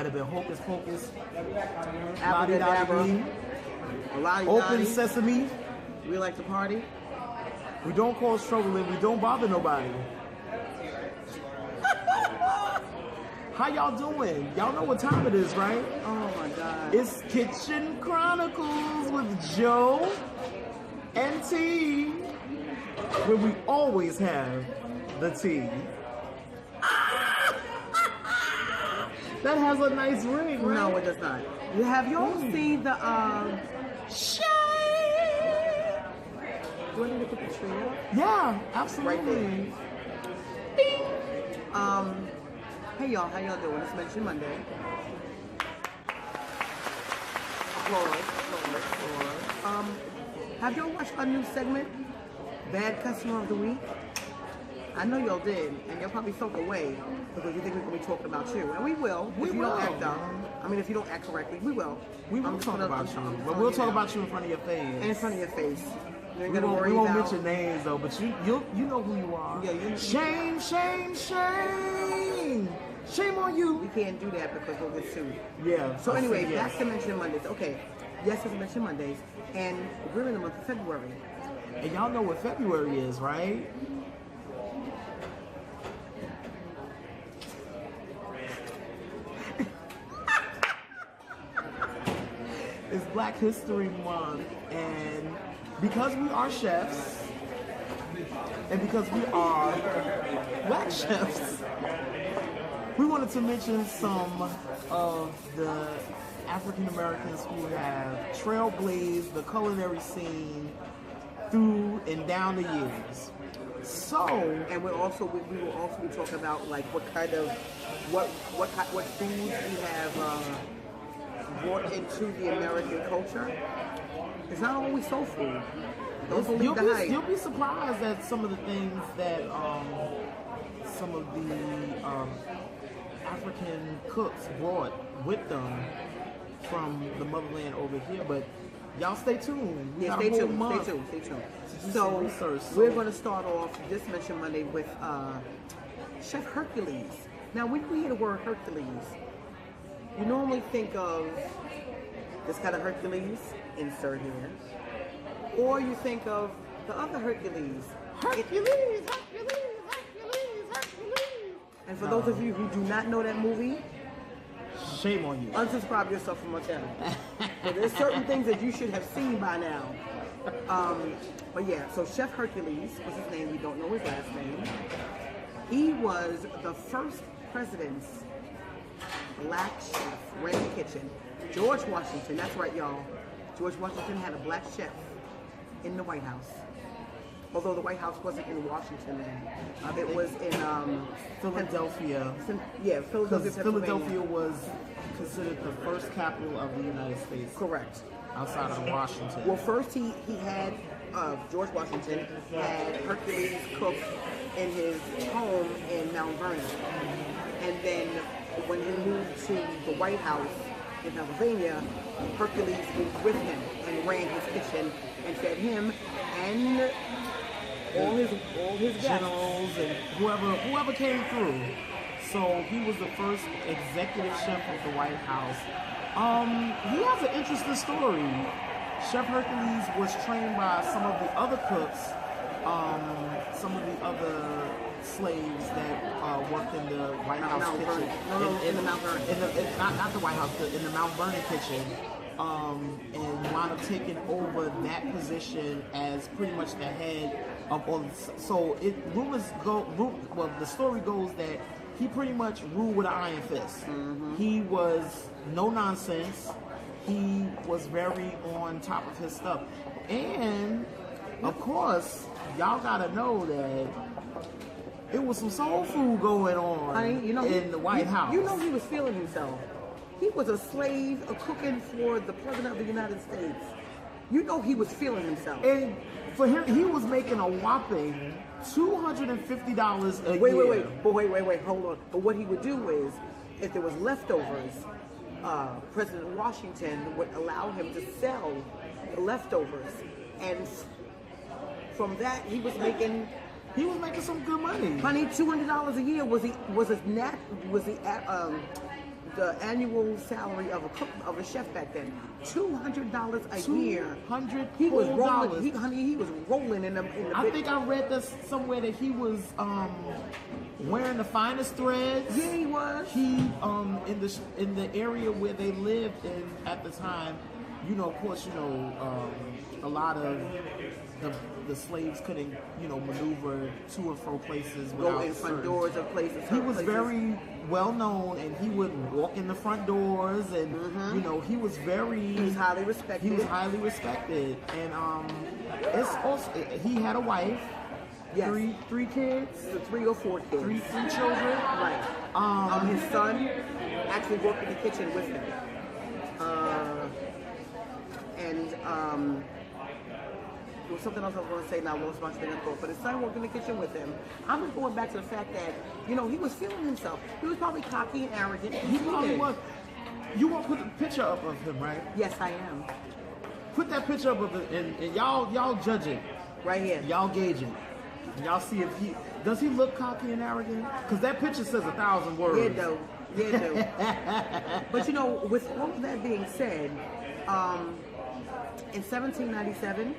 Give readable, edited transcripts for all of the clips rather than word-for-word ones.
might have been Hocus Pocus, Abracadabra. Open Sesame. We like to party. We don't cause trouble and we don't bother nobody. How y'all doing? Y'all know what time it is, right? Oh my God. It's Kitchen Chronicles with Joe and T, where we always have the tea. That has a nice ring, right? No, it does not. Have y'all seen the Shade? do I need to put the tree up? Yeah, absolutely. Right Hey y'all, how y'all doing? It's Mention Monday. Applause. Have y'all watched our new segment, Bad Customer of the Week? I know y'all did, and y'all probably felt away because you think we're going to be talking about you. And we will, if you don't act up. I mean, if you don't act correctly, we will. We will talk about you. But we'll talk about you in front of your face. In front of your face. You ain't We gonna worry won't about... mention names though, but you know who you are. Yeah, you know. Shame, shame, shame. Shame on you. We can't do that because we'll get sued. Yeah. So anyway, yes. back to Mention Mondays. Okay. Yes, it's Mention Mondays. And we're in the month of February. And y'all know what February is, right? It's Black History Month, and because we are chefs, and because we are Black chefs, we wanted to mention some of the African Americans who have trailblazed the culinary scene through and down the years. So, And we will also be talking about like what foods we have brought into the American culture. It's not always soul food. Don't believe the hype. you'll be surprised at some of the things that some of the African cooks brought with them from the motherland over here. But y'all stay tuned. We got a whole month. Stay tuned. Do So some research. we're going to start off this Mention Monday with Chef Hercules. Now, when you hear the word Hercules, you normally think of this kind of Hercules, insert here, or you think of the other Hercules. Hercules. And for those of you who do not know that movie, Shame on you. unsubscribe yourself from my channel. But there's certain things that you should have seen by now. But yeah, so Chef Hercules was his name. We don't know his last name. He was the first president's black chef, ran the kitchen. George Washington, that's right, y'all. George Washington had a black chef in the White House. Although the White House wasn't in Washington then. It was in Philadelphia. Yeah, Philadelphia, Philadelphia was considered the first capital of the United States. Correct. Outside of Washington. Well, first he had, George Washington had Hercules cook in his home in Mount Vernon. And then when he moved to the White House in Pennsylvania, Hercules moved with him and ran his kitchen and fed him and all his guests. Generals and whoever came through. So he was the first executive chef of the White House. He has an interesting story. Chef Hercules was trained by some of the other cooks, some of the other slaves that worked in the White House kitchen. In the Mount Vernon. Not the White House, in the Mount Vernon kitchen. And wound up taking over that position as pretty much the head of all. So the story goes that he pretty much ruled with an iron fist. Mm-hmm. He was no nonsense. He was very on top of his stuff. And of course, y'all gotta know that it was some soul food going on in the White House. You know he was feeling himself. He was a slave, cooking for the President of the United States. You know he was feeling himself. And for him, he was making a whopping $250 a year. Wait, hold on. But what he would do is, if there was leftovers, President Washington would allow him to sell the leftovers. And from that, he was making some good money. Honey, $200 a year was the annual salary of a chef back then. $200 a year. He was rolling. He was rolling in the. I think I read this somewhere that he was wearing the finest threads. Yeah, he was. He in the area where they lived in at the time. You know, of course, you know, a lot of the slaves couldn't, you know, maneuver to and fro places without go in front doors of places. He was very well known, and he would walk in the front doors, and you know, he was highly respected. He was highly respected, and it's also he had a wife. Yes. Three kids, 3 or 4 kids, three children. Right. His son actually worked in the kitchen with him. There was something else I was going to say now, I lost my train of thought. But his son worked in the kitchen with him. I'm just going back to the fact that, you know, he was feeling himself. He was probably cocky and arrogant. He probably was. You want to put the picture up of him, right? Yes, I am. Put that picture up of him, and y'all judge it. Right here. Y'all gauge it. And y'all see if does he look cocky and arrogant? Because that picture says 1,000 words. Yeah, it do. But you know, with all of that being said, in 1797,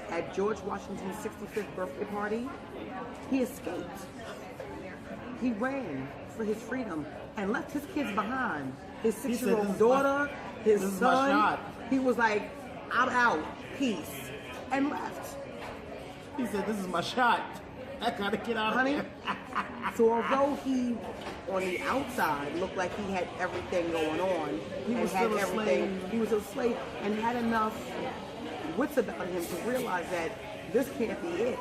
at George Washington's 65th birthday party, he escaped. He ran for his freedom and left his kids behind. His 6-year-old daughter, his son. He was like, I'm out, peace, and left. He said, "This is my shot. I gotta get out of here." So although he, on the outside, looked like he had everything going on, he was still a slave and had enough wits about him to realize that this can't be it.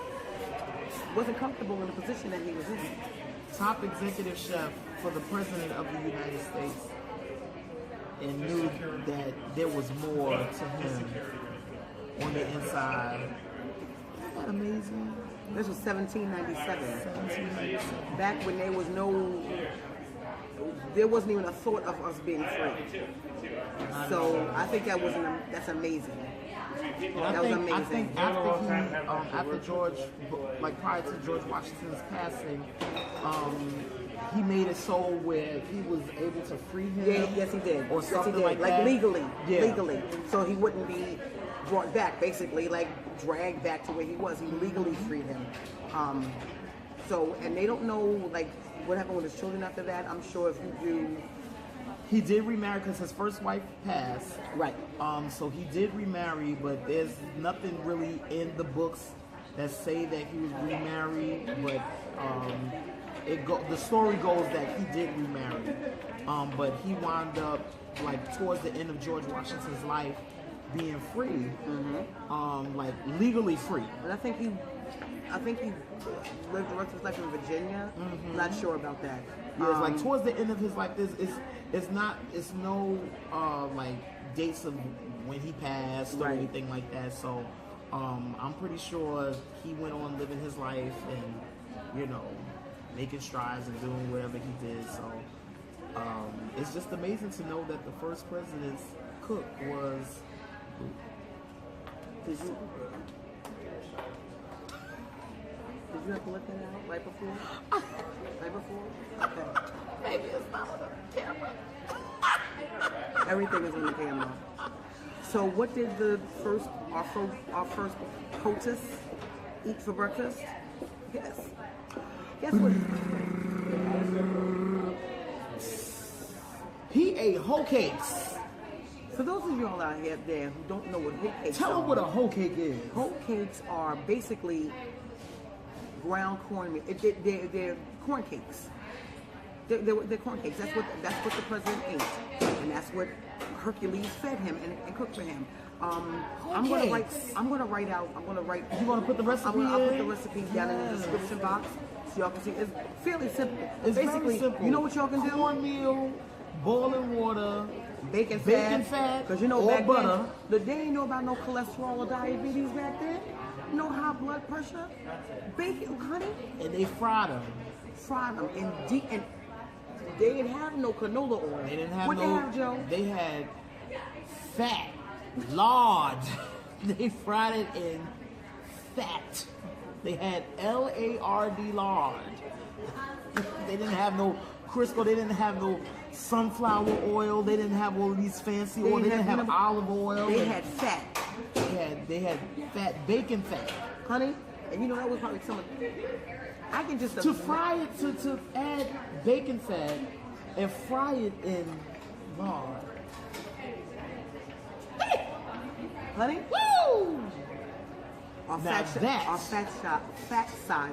Wasn't comfortable in the position that he was in. Top executive chef for the President of the United States, and knew that there was more to him on the inside. Isn't that amazing? This was 1797. Back when there wasn't even a thought of us being free. So I think that's amazing. That was amazing. I think after George, like prior to George Washington's passing, he made it so where he was able to free him. Yeah, yes, he did. Or something like that. Legally. Yeah. Legally. So he wouldn't be brought back, basically, like dragged back to where he was. He legally freed him. And they don't know, like, what happened with his children after that. I'm sure if you do. He did remarry because his first wife passed. Right. So he did remarry, but there's nothing really in the books that say that he was remarried. But the story goes that he did remarry. But he wound up, like, towards the end of George Washington's life, being free, like legally free. And I think he lived the rest of his life in Virginia. Not sure about that. Yeah, it's like towards the end of his life. It's no like dates of when he passed or anything like that. So I'm pretty sure he went on living his life and, you know, making strides and doing whatever he did. So it's just amazing to know that the first president's cook was. Did you have to look that out right before? Right before? Okay. Maybe it's not on the camera. Everything is on the camera. So what did our first hostess eat for breakfast? Yes. Guess what? He ate hoe cakes. For those of y'all out here there who don't know what hoe cakes are. Tell them what a hoe cake is. Hoe cakes are basically ground cornmeal. They're corn cakes. They're corn cakes. That's what the president ate, and that's what Hercules fed him and cooked for him. I'm gonna write. You gonna put the recipe? I'll put the recipe down in the description box so y'all can see. It's fairly simple. It's basically very simple. You know what y'all can do? Cornmeal, boiling water, bacon fat. Because you know or back butter. then, they ain't know about no cholesterol or diabetes back then. No high blood pressure. Bacon, honey. And they fried them. And they didn't have no canola oil. They didn't have what they have, Joe? They had fat, lard. They fried it in fat. They had LARD lard. They didn't have no Crisco. They didn't have no sunflower oil. They didn't have all of these fancy oil. They didn't have olive oil. They had fat. They had fat, bacon fat. Honey, and you know that was probably some of I can just... To fry it, to add bacon fat and fry it in lard. Honey? Woo! Our fat size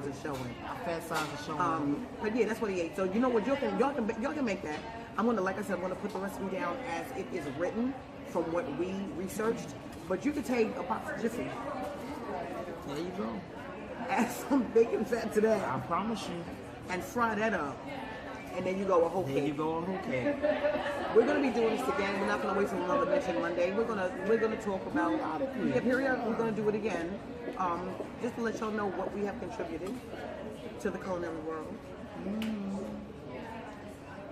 is showing. Fat size is showing. But yeah, that's what he ate. So you know what, y'all can make that. I'm gonna, like I said, I'm gonna put the recipe down as it is written from what we researched. But you could take a box of Jiffy. There you go. Add some bacon fat to that. I promise you. And fry that up. And then you go a whole cake. There you go a whole cake. We're gonna be doing this again. We're not gonna wait till another Mention Monday. We're gonna talk about periodically. We're gonna do it again. Just to let y'all know what we have contributed to the culinary world.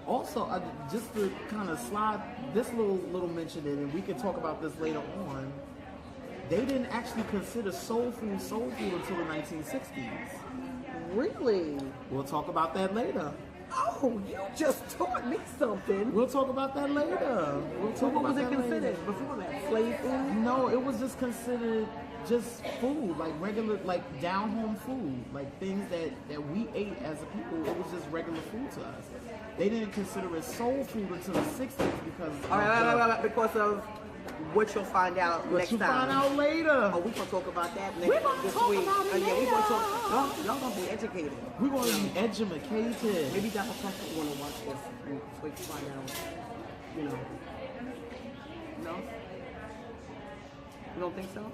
Also, just to kind of slide this little mention in, and we can talk about this later on. They didn't actually consider soul food until the 1960s. Really? We'll talk about that later. Oh, you just taught me something. We'll talk about that later. So what was it considered before that? Slave food? No, it was just considered just food, like regular, like down-home food, like things that we ate as a people. It was just regular food to us. They didn't consider it soul food until the 60s because because of what you'll find out next time. Find out later. Oh, we're gonna talk about that We're this talk week. About it Yeah, we're gonna talk. Y'all gonna be educated. We're gonna be educated. Maybe Donald Trump will wanna watch this and so we can find out. You know. No? You don't think so?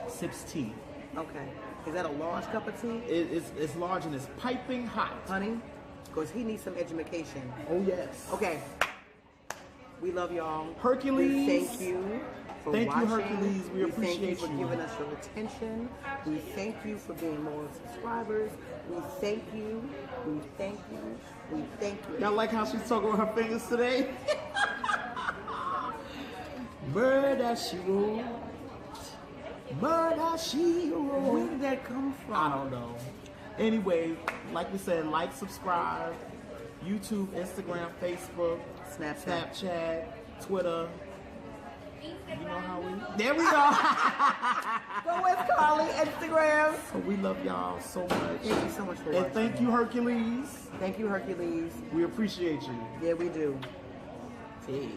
Sips tea. Okay. Is that a large cup of tea? It's large and it's piping hot. Honey? Because he needs some education. Oh yes. Okay. We love y'all. Hercules. We thank you for watching. Thank you, Hercules. We appreciate thank you for giving us your attention. We thank you for being more subscribers. We thank you. We thank you. We thank you. Y'all like how she's talking with her fingers today? Murder she wrote. Murder she wrote. Where did that come from? I don't know. Anyway, like we said, like, subscribe. YouTube, Instagram, Facebook, Snapchat, Twitter. You know how we... There we go. Go with Carly, Instagram. So we love y'all so much. Thank you so much for watching. And thank you, Hercules. Thank you, Hercules. We appreciate you. Yeah, we do. Peace.